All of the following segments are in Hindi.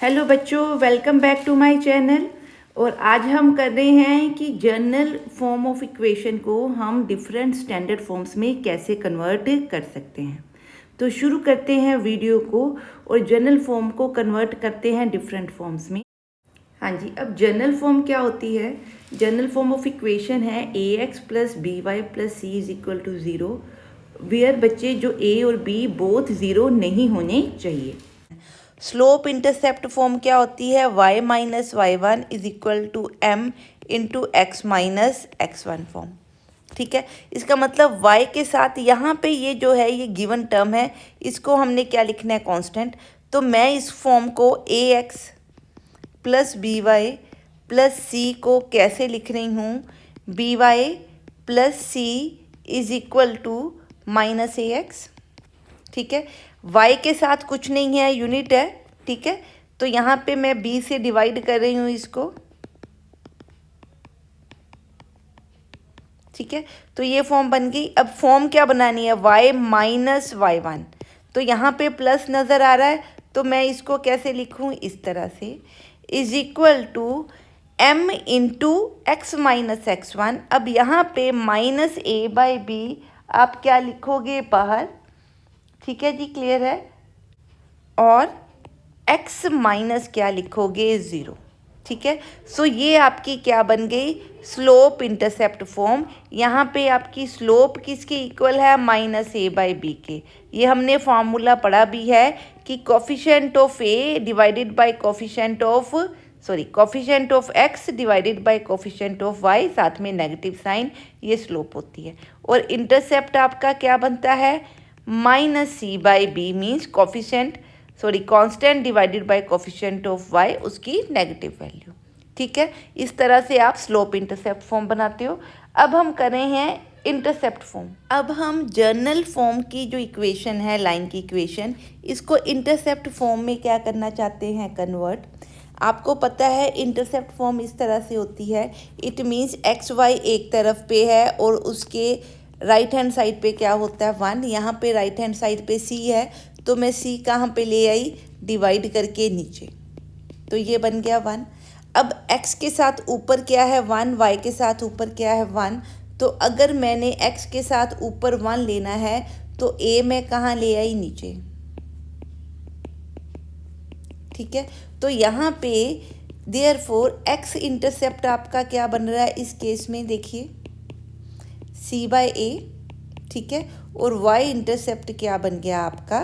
हेलो बच्चों, welcome back to my channel. और आज हम कर रहे हैं कि जनरल फॉर्म ऑफ इक्वेशन को हम डिफरेंट स्टैंडर्ड फॉर्म्स में कैसे कन्वर्ट कर सकते हैं। तो शुरू करते हैं वीडियो को और जनरल फॉर्म को कन्वर्ट करते हैं डिफरेंट फॉर्म्स में। हाँ जी, अब जनरल फॉर्म क्या होती है? जनरल फॉर्म ऑफ इक्वेशन है ax plus b y plus c is equal to zero, where बच्चे जो a और b बोथ ज़ीरो नहीं होने चाहिए। स्लोप इंटरसेप्ट फॉर्म क्या होती है? y minus y one is equal to m into x minus x one form. ठीक है, इसका मतलब y के साथ यहाँ पे ये जो है ये गिवन टर्म है, इसको हमने क्या लिखना है? कांस्टेंट। तो मैं इस फॉर्म को ax plus b y plus c को कैसे लिख रही हूँ? B y plus c is equal to minus a x. ठीक है, y के साथ कुछ नहीं है, यूनिट है। ठीक है, तो यहाँ पे मैं b से डिवाइड कर रही हूँ इसको। ठीक है, तो ये फॉर्म बन गई। अब फॉर्म क्या बनानी है? y minus y one. तो यहाँ पे प्लस नज़र आ रहा है, तो मैं इसको कैसे लिखूँ? इस तरह से, is equal to m into x minus x one. अब यहाँ पे माइनस ए बाई बी आप क्या लिखोगे? बाहर। ठीक है जी, क्लियर है। और x माइनस क्या लिखोगे? ज़ीरो। ठीक है, सो ये आपकी क्या बन गई? Slope intercept form. यहाँ पे आपकी स्लोप किसके इक्वल है? माइनस ए बाई बी के। ये हमने फार्मूला पढ़ा भी है कि coefficient of a divided by coefficient of coefficient of x divided by coefficient of y, साथ में नेगेटिव साइन, ये स्लोप होती है। और इंटरसेप्ट आपका क्या बनता है? Minus c by b means constant divided by coefficient of y, उसकी नेगेटिव वैल्यू। ठीक है, इस तरह से आप स्लोप इंटरसेप्ट फॉर्म बनाते हो। अब हम कर रहे हैं इंटरसेप्ट फॉर्म। अब हम जर्नल फॉर्म की जो इक्वेशन है, लाइन की इक्वेशन, इसको इंटरसेप्ट फॉर्म में क्या करना चाहते हैं? कन्वर्ट। आपको पता है इंटरसेप्ट फॉर्म इस तरह से होती है, इट मीन्स एक्स वाई एक तरफ पे है और उसके राइट हैंड साइड पे क्या होता है? वन। यहाँ पे राइट हैंड साइड पे सी है, तो मैं सी कहाँ पे ले आई? डिवाइड करके नीचे, तो ये बन गया वन। अब x के साथ ऊपर क्या है? वन। y के साथ ऊपर क्या है? वन। तो अगर मैंने x के साथ ऊपर वन लेना है तो a मैं कहाँ ले आई? नीचे। ठीक है, तो यहाँ पे देयरफॉर x इंटरसेप्ट आपका क्या बन रहा है? इस केस में देखिए c बाय a। ठीक है, और y इंटरसेप्ट क्या बन गया आपका?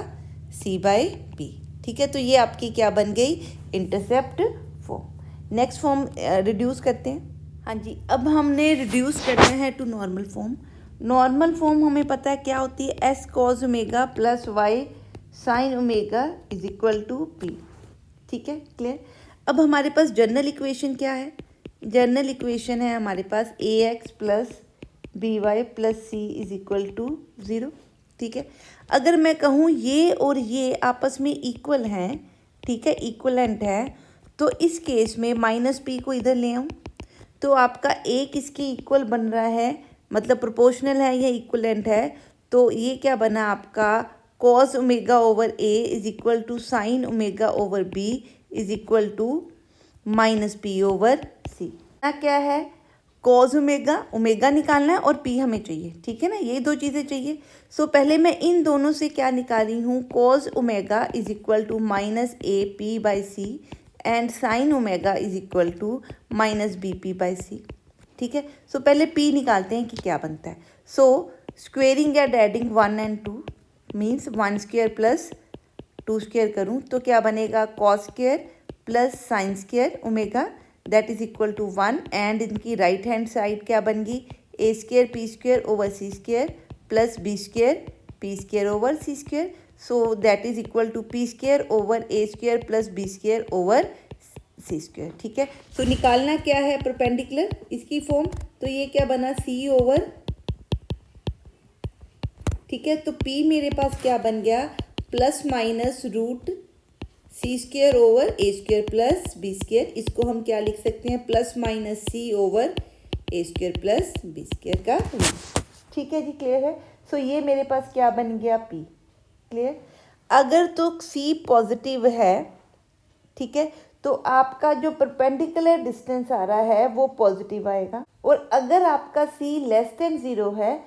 c by b। ठीक है, तो ये आपकी क्या बन गई? Intercept form. Next form reduce करते हैं। हाँ जी, अब हमने रिड्यूस करना है to normal form. Normal form हमें पता है क्या होती है? X cos omega plus y sin omega is equal to p. ठीक है, क्लियर। अब हमारे पास जनरल इक्वेशन क्या है? जनरल इक्वेशन है हमारे पास a x plus b y plus c is equal to zero. ठीक है, अगर मैं कहूँ ये और ये आपस में इक्वल हैं, ठीक है, इक्वलेंट है, तो इस केस में माइनस पी को इधर ले आऊँ तो आपका ए किसके इक्वल बन रहा है? मतलब प्रोपोर्शनल है या इक्वलेंट है। तो ये क्या बना आपका? Cos omega over a is equal to sine omega over b is equal to minus p over c. क्या है? कॉज ओमेगा, ओमेगा निकालना है और पी हमें चाहिए। ठीक है ना, ये दो चीज़ें चाहिए। सो पहले मैं इन दोनों से क्या निकाली हूँ? Cos omega is equal to minus a p by c and sine omega is equal to minus b p by c. ठीक है, सो पहले पी निकालते हैं कि क्या बनता है। So squaring and adding one and two means one square plus two square करूँ तो क्या बनेगा? Cos square plus sine square omega that is equal to one. And इनकी राइट हैंड साइड क्या बन गई? A square p square over c square plus b square p square over c square. So that is equal to p square over a square plus b square over c square. ठीक है, तो निकालना क्या है? परपेंडिकुलर इसकी फॉर्म। तो ये क्या बना? सी ओवर। ठीक है, तो पी मेरे पास क्या बन गया? Plus minus root C square over a square plus b square. इसको हम क्या लिख सकते हैं? Plus minus c over a square plus b square का रूट। ठीक है जी, क्लियर है। सो ये मेरे पास क्या बन गया? पी। क्लियर। अगर तो सी पॉजिटिव है, ठीक है, तो आपका जो परपेंडिकुलर डिस्टेंस आ रहा है वो पॉजिटिव आएगा, और अगर आपका सी लेस देन 0 है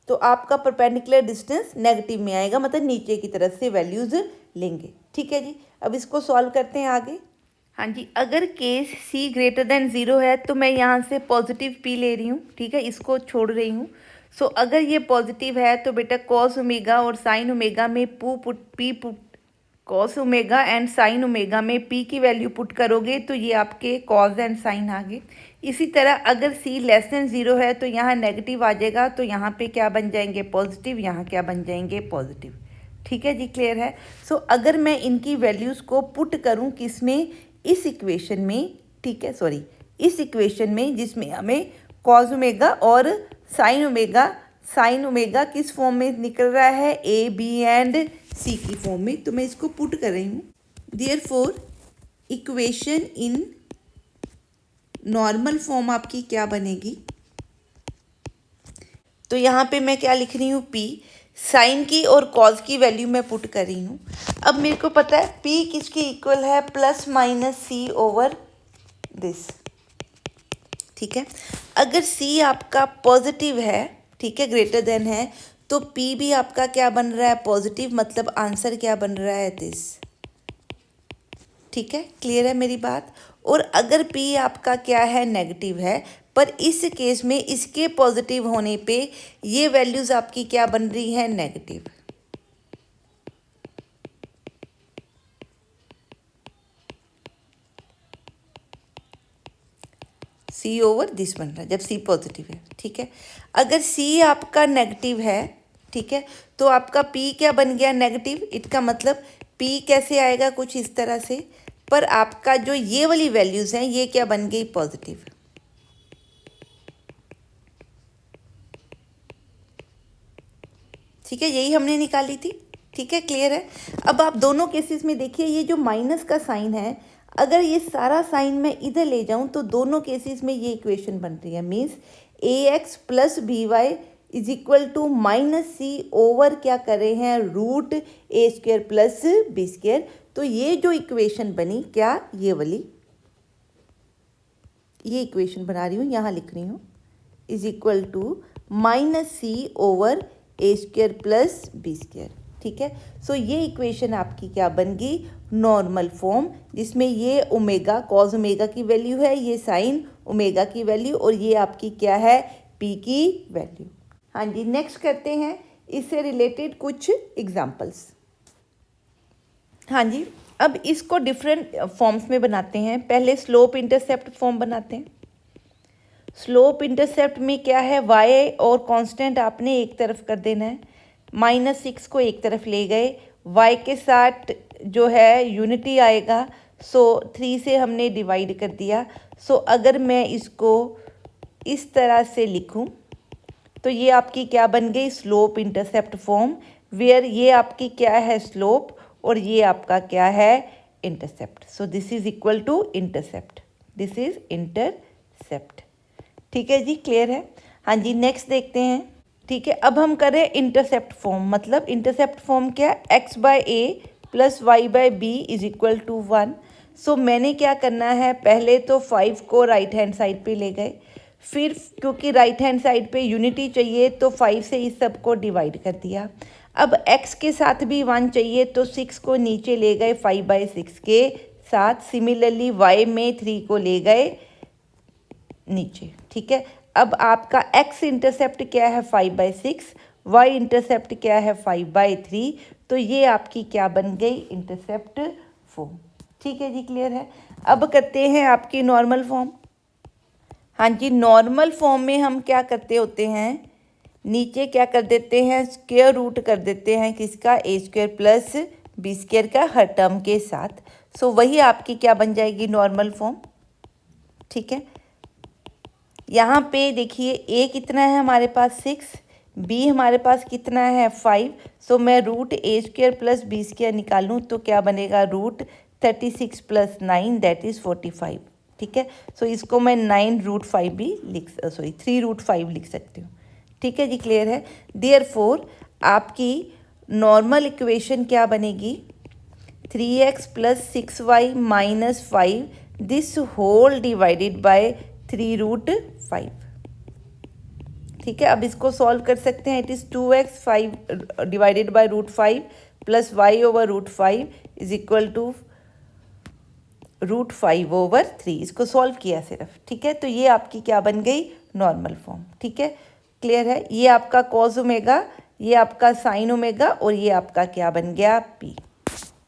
तो आपका परपेंडिकुलर डिस्टेंस नेगेटिव में आएगा, मतलब नीचे की तरफ से वैल्यूज़ लेंगे। ठीक है जी, अब इसको सॉल्व करते हैं आगे। हाँ जी, अगर केस c ग्रेटर देन 0 है तो मैं यहाँ से पॉजिटिव p ले रही हूँ, ठीक है, इसको छोड़ रही हूँ। सो अगर ये पॉजिटिव है तो बेटा कॉस ओमेगा और साइन ओमेगा में cos omega and sine omega में p की वैल्यू पुट करोगे तो ये आपके कॉस एंड साइन आ गए। इसी तरह अगर c लेस देन 0 है तो यहाँ नेगेटिव आ जाएगा, तो यहाँ पे क्या बन जाएंगे पॉजिटिव, यहाँ क्या बन जाएंगे पॉजिटिव। ठीक है जी, क्लियर है। सो अगर मैं इनकी वैल्यूज़ को पुट करूँ किस में, इस इक्वेशन में, ठीक है, सॉरी इस इक्वेशन में जिसमें हमें कॉस ओमेगा और साइन ओमेगा किस फॉर्म में निकल रहा है, ए बी एंड सी की फॉर्म में, तो मैं इसको पुट कर रही हूँ। Therefore equation in normal form आपकी क्या बनेगी, तो यहाँ पे मैं क्या लिख रही हूँ, p साइन की और कॉस की वैल्यू मैं पुट कर रही हूँ। अब मेरे को पता है p किसके इक्वल है, plus minus c over this. ठीक है, अगर c आपका पॉजिटिव है, ठीक है, ग्रेटर देन है, तो p भी आपका क्या बन रहा है पॉजिटिव, मतलब आंसर क्या बन रहा है दिस। ठीक है, क्लियर है मेरी बात। और अगर p आपका क्या है नेगेटिव है, पर इस केस में इसके पॉजिटिव होने पे ये वैल्यूज़ आपकी क्या बन रही है नेगेटिव। c ओवर दिस बन रहा है जब c पॉजिटिव है। ठीक है, अगर c आपका नेगेटिव है, ठीक है, तो आपका p क्या बन गया नेगेटिव। इसका मतलब p कैसे आएगा, कुछ इस तरह से, पर आपका जो ये वाली वैल्यूज़ हैं ये क्या बन गई पॉजिटिव। ठीक है, यही हमने निकाली थी। ठीक है, क्लियर है। अब आप दोनों केसेस में देखिए, ये जो माइनस का साइन है, अगर ये सारा साइन मैं इधर ले जाऊं तो दोनों केसेस में ये इक्वेशन बन रही है, means a x plus b y is equal to minus c over क्या कर रहे हैं root a square plus b square. तो ये जो इक्वेशन बनी क्या, ये वाली, ये इक्वेशन बना रही हूँ, यहाँ लिख रही हूँ, is equal to minus c over a square plus b square. ठीक है, सो ये इक्वेशन आपकी क्या बन गई नॉर्मल फॉर्म, जिसमें ये ओमेगा कॉस ओमेगा की वैल्यू है, ये साइन ओमेगा की वैल्यू, और ये आपकी क्या है पी की वैल्यू। हाँ जी, नेक्स्ट करते हैं इससे रिलेटेड कुछ एग्जांपल्स। हाँ जी, अब इसको डिफरेंट फॉर्म्स में बनाते हैं। पहले स्लोप इंटरसेप्ट फॉर्म बनाते हैं। स्लोप इंटरसेप्ट में क्या है, y और कांस्टेंट आपने एक तरफ कर देना है, -6 को एक तरफ ले गए, y के साथ जो है यूनिटी आएगा, सो 3 से हमने डिवाइड कर दिया। सो अगर मैं इसको इस तरह से लिखूं तो ये आपकी क्या बन गई स्लोप इंटरसेप्ट फॉर्म, वेयर ये आपकी क्या है स्लोप और ये आपका क्या है intercept. So this is equal to intercept, this is intercept. ठीक है जी, क्लियर है। हाँ जी, नेक्स्ट देखते हैं। ठीक है, अब हम करें इंटरसेप्ट फॉर्म, मतलब इंटरसेप्ट फॉर्म क्या, x by a plus y by b is equal to 1। So मैंने क्या करना है, पहले तो 5 को राइट हैंड साइड पे ले गए, फिर क्योंकि राइट हैंड साइड पे यूनिटी चाहिए तो 5 से इस सब को डिवाइड कर दिया। अब x के साथ भी 1 चाहिए तो 6 को नीचे ले गए 5/6 के साथ। सिमिलरली y में 3 को ले गए नीचे। ठीक है, अब आपका x इंटरसेप्ट क्या है 5/6, y इंटरसेप्ट क्या है 5/3, तो ये आपकी क्या बन गई इंटरसेप्ट फॉर्म। ठीक है जी, क्लियर है। अब करते हैं आपकी नॉर्मल फॉर्म। हाँ जी, नॉर्मल फॉर्म में हम क्या करते होते हैं, नीचे क्या कर देते हैं स्क्वायर रूट कर देते हैं किसका, ए स्क्वायर प्लस बी स्क्वायर का हर टर्म के साथ। सो वही आपकी क्या बन जाएगी नॉर्मल फॉर्म। ठीक है, यहाँ पे देखिए a कितना है हमारे पास 6, b हमारे पास कितना है 5। सो मैं रूट ए स्क्वायर प्लस बी स्क्वायर निकालूँ तो क्या बनेगा रूट 36 प्लस 9 दैट इज़ 45। ठीक है, सो इसको मैं 9√5 भी लिख 3√5 लिख सकती हूँ। ठीक है जी, क्लियर है। देयरफॉर आपकी नॉर्मल इक्वेशन क्या बनेगी, 3x plus 6y minus 5 this whole divided by 3√5। ठीक है, अब इसको सॉल्व कर सकते हैं। It is 2x 5 divided by √5 plus y over √5 is equal to √5/3। इसको सॉल्व किया सिर्फ। ठीक है, तो ये आपकी क्या बन गई, नॉर्मल फॉर्म। ठीक है, क्लियर है। ये आपका कॉस ओमेगा, ये आपका साइन ओमेगा, और ये आपका क्या बन गया, p।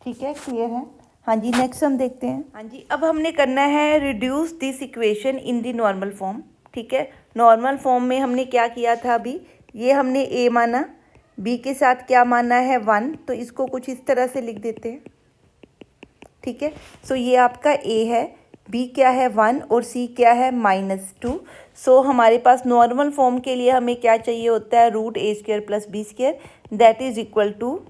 ठीक है, क्लियर है। हाँ जी, नेक्स्ट हम देखते हैं। हाँ जी, अब हमने करना है reduce this equation in the normal form. ठीक है, नॉर्मल फॉर्म में हमने क्या किया था अभी, ये हमने a माना, b के साथ क्या माना है 1, तो इसको कुछ इस तरह से लिख देते हैं। ठीक है, सो ये आपका a है, b क्या है 1 और c क्या है -2। सो हमारे पास नॉर्मल फॉर्म के लिए हमें क्या चाहिए होता है, √a² plus b², that is equal to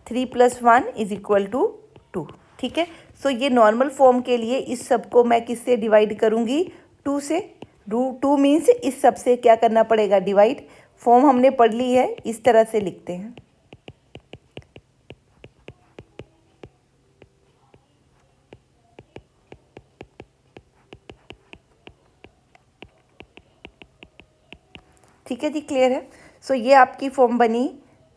3 + 1 is equal to 2। ठीक है, सो ये नॉर्मल फॉर्म के लिए इस सब को मैं किससे डिवाइड करूँगी, 2 से। √2 मीन्स इस सब से क्या करना पड़ेगा, डिवाइड। फॉर्म हमने पढ़ ली है, इस तरह से लिखते हैं। ठीक है जी, क्लियर है। सो ये आपकी फॉर्म बनी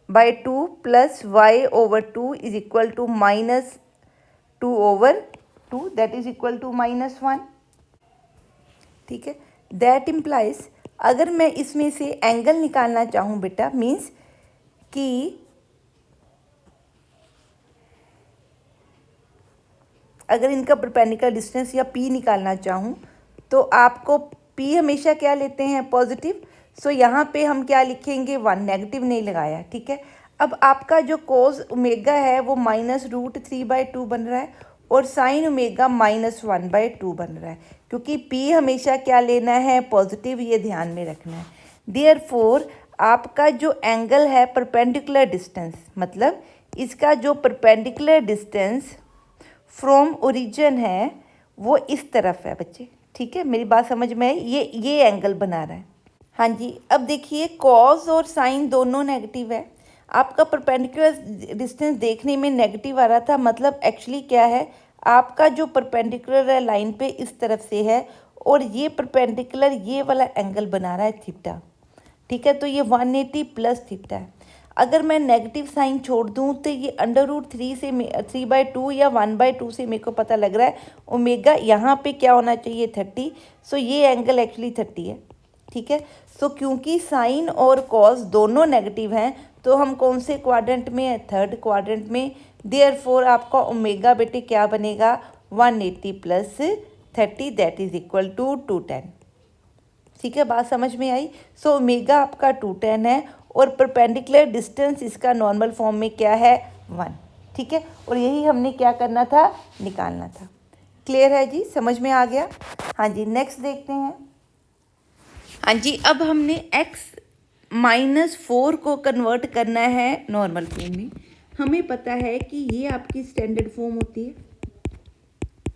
/2 plus y/2 is equal to -2/2, that is equal to -1। ठीक है, दैट इम्प्लाइज, अगर मैं इसमें से एंगल निकालना चाहूँ बेटा, मीन्स कि अगर इनका परपेंडिकुलर डिस्टेंस या p निकालना चाहूँ, तो आपको p हमेशा क्या लेते हैं, पॉजिटिव। सो यहाँ पे हम क्या लिखेंगे, 1, नेगेटिव नहीं लगाया। ठीक है, अब आपका जो कोस ओमेगा है वो -√3/2 बन रहा है, और साइन ओमेगा -1/2 बन रहा है, क्योंकि p हमेशा क्या लेना है, पॉजिटिव, ये ध्यान में रखना है। देयरफॉर आपका जो एंगल है परपेंडिकुलर डिस्टेंस, मतलब इसका जो परपेंडिकुलर डिस्टेंस फ्रॉम ओरिजिन है वो इस तरफ है बच्चे। ठीक है, मेरी बात समझ में आई, ये एंगल बना रहा है। हाँ जी, अब देखिए कॉस और साइन दोनों नेगेटिव है। आपका परपेंडिकुलर डिस्टेंस देखने में नेगेटिव आ रहा था, मतलब एक्चुअली क्या है, आपका जो परपेंडिकुलर है लाइन पे इस तरफ से है, और ये परपेंडिकुलर ये वाला एंगल बना रहा है थीटा। ठीक है, तो ये 180 प्लस थीटा है। अगर मैं नेगेटिव साइन छोड़ दूं तो ये √3 से 3/2 या 1/2 से मेरे को पता लग रहा है ओमेगा यहाँ पे क्या होना चाहिए, 30। सो ये एंगल एक्चुअली 30 है। ठीक है, सो क्योंकि साइन और कॉस दोनों नेगेटिव हैं, तो हम कौन से क्वाड्रेंट में है, थर्ड क्वाड्रेंट में। देयरफॉर आपका ओमेगा बेटे क्या बनेगा, 180 plus 30, that is equal to 210। ठीक है, बात समझ में आई। सो ओमेगा आपका 210 है, और परपेंडिकुलर डिस्टेंस इसका नॉर्मल फॉर्म में क्या है, 1। ठीक है, और यही हमने क्या करना था, निकालना था। क्लियर है जी, समझ में आ गया। हाँ जी, नेक्स्ट देखते हैं। हाँ जी, अब हमने x -4 को कन्वर्ट करना है नॉर्मल फॉर्म में। हमें पता है कि ये आपकी स्टैंडर्ड फॉर्म होती है।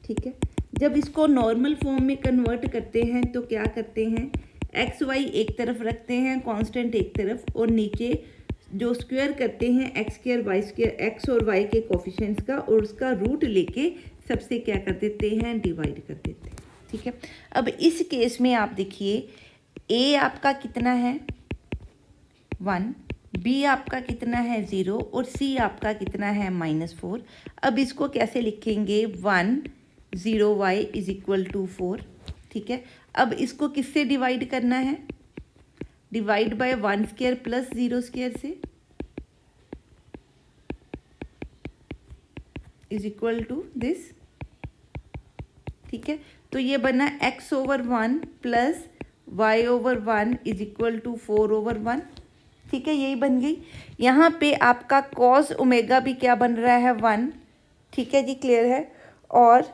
ठीक है, जब इसको नॉर्मल फॉर्म में कन्वर्ट करते हैं तो क्या करते हैं, एक्स वाई एक तरफ रखते हैं, कांस्टेंट एक तरफ, और नीचे जो स्क्वायर करते हैं x² y², एक्स और y के कोफिशिएंट्स का, और उसका रूट लेके सबसे क्या कर देते हैं, डिवाइड कर देते हैं। ठीक है, अब इस केस में आप देखिए a आपका कितना है, 1, b आपका कितना है, 0, और c आपका कितना है, -4। अब इसको कैसे लिखेंगे, 1 0y इज इक्वल टू 4। ठीक है, अब इसको किससे डिवाइड करना है, डिवाइड बाय 1² प्लस 0² से, इज इक्वल टू दिस। ठीक है, तो ये बना x/1 plus y/1 is equal to 4/1। ठीक है, यही बन गई। यहाँ पे आपका cos ओमेगा भी क्या बन रहा है, 1। ठीक है जी, क्लियर है। और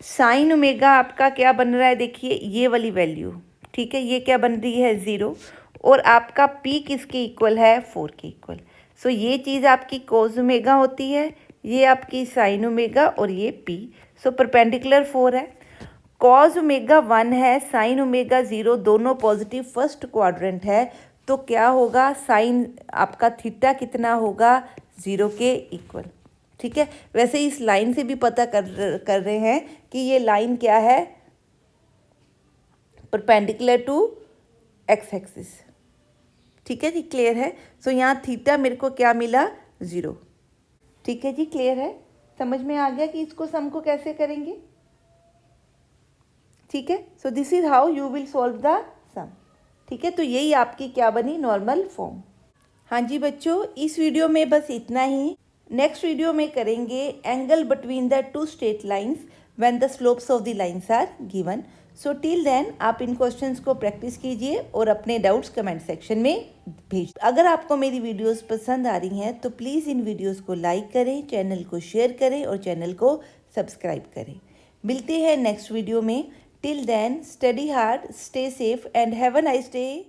साइन ओमेगा आपका क्या बन रहा है, देखिए ये वाली वैल्यू। ठीक है, ये क्या बन रही है, 0, और आपका p किसके इक्वल है, 4 के इक्वल। सो ये चीज़ आपकी cos ओमेगा होती है, ये आपकी साइन ओमेगा, और ये p। सो परपेंडिकुलर 4 है, cos ओमेगा 1 है, साइन ओमेगा 0, दोनों पॉजिटिव फर्स्ट क्वाड्रेंट है, तो क्या होगा, साइन आपका थीटा कितना होगा, 0 के इक्वल। ठीक है। वैसे इस लाइन से भी पता कर रहे हैं कि ये लाइन क्या है, परपेंडिकुलर टू एक्स एक्सिस। ठीक है जी, क्लियर है। सो यहाँ थीटा मेरे को क्या मिला, 0। ठीक है जी, क्लियर है, समझ में आ गया कि इसको सम को कैसे करेंगे। ठीक है, so this is how you will solve the sum. ठीक है, तो यही आपकी क्या बनी, नॉर्मल फॉर्म। हाँ जी बच्चों, इस वीडियो में बस इतना ही। नेक्स्ट वीडियो में करेंगे angle between the two straight lines when the slopes of the lines are given. So till then आप इन क्वेश्चंस को प्रैक्टिस कीजिए और अपने डाउट्स कमेंट सेक्शन में भेज। अगर आपको मेरी वीडियोस पसंद आ रही हैं तो प्लीज़ इन वीडियोस को लाइक करें, चैनल को शेयर करें और चैनल को सब्सक्राइब करें। मिलते हैं नेक्स्ट वीडियो में। Till then study hard, stay safe and have a nice day.